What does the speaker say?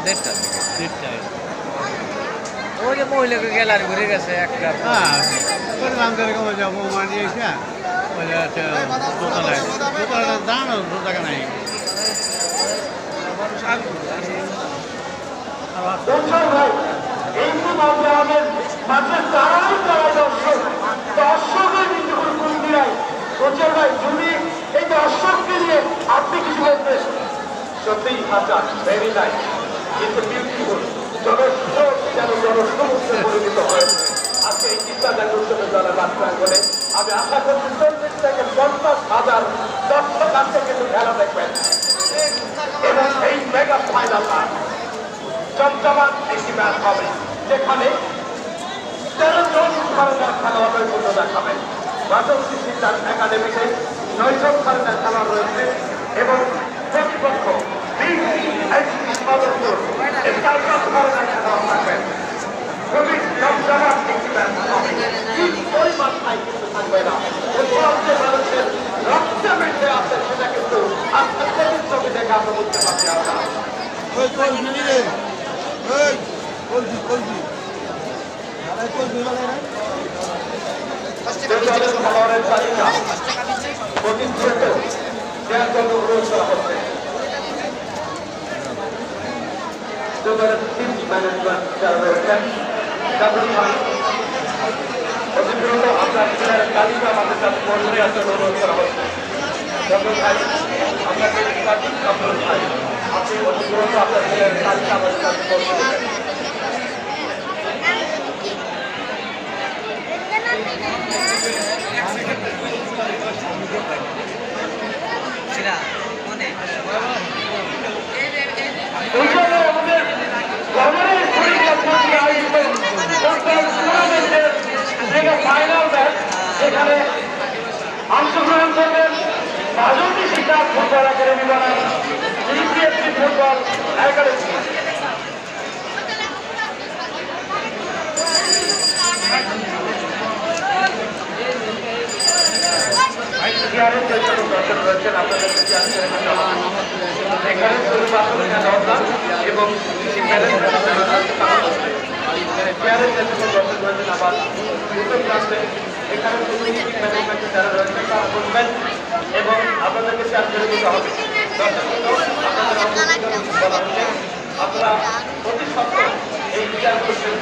দেড়টার দিকে। দেড়টায়। ওই যে মহিলাকে গ্যালারি ঘুরে গেছে একটা। হ্যাঁ, বললাম যেরকম ওই যে বৌমা নিয়ে এসে ওই যে দোতলায় দোতলাটা দাঁড়ানো দু টাকা নাই। দর্শককে নিয়ে আপনি কিছু বলবেন? সত্যিই হাজার ভেরি নাইস, কিন্তু বিউটিফুল। জনস্রোত যেন জনসমুদ্রে পরিণত হয়েছে আজকে এই চিত্তাদান উৎসবের দলের রাষ্ট্রাঙ্গনে। আমি আশা করছি 40 থেকে 50,000 দর্শক আজকে কিন্তু খেলা দেখবেন এবং এই মেগা ফাইনালটা জমজমাট একটি ম্যাচ হবে, যেখানে 13 জন ধরনের খেলোয়াড়ের মধ্যে দেখাবেন। রাজস্বী সিদ্ধার একাডেমিতে 9 জন ধরনের খেলোয়াড় রয়েছে এবং প্রতিপক্ষ খুবই জমজমাট একটি ম্যাচ হবে। পরিমাণ কিন্তু থাকবে না, মানুষের রক্তে মেটে আছে সেটা কিন্তু আজকের প্রতিচ্ছবি দেখে আমরা বুঝতে পারছি। আমরা খেলোয়াড়ের তালিকা প্রতিষ্ঠিত দেওয়ার জন্য অনুরোধ করা হচ্ছে। টিম ম্যানেজমেন্ট যারা রয়েছেন অধিকৃত আপনার তালিকা আমাদের সাথে পৌঁছে আসার অনুরোধ করা হচ্ছে। আপনাকে আপনি অধিকৃত আপনার তালিকা আমাদের সাথে পৌঁছে দেবেন। এখানে অংশগ্রহণ করবেন রাজনীতি শিক্ষা ফুটবল একাডেমি বানান ফুটবল একাডেমি। দর্শক রয়েছেন আপনাদের এখানে এবং দর্শক রয়েছেন আবার এখানে ম্যানেজমেন্টের যারা রয়েছেন তারা বলবেন এবং আপনাদেরকে শেয়ার করে দিতে হবে। আপনারা প্রতি সপ্তাহে এই বিচার করছেন।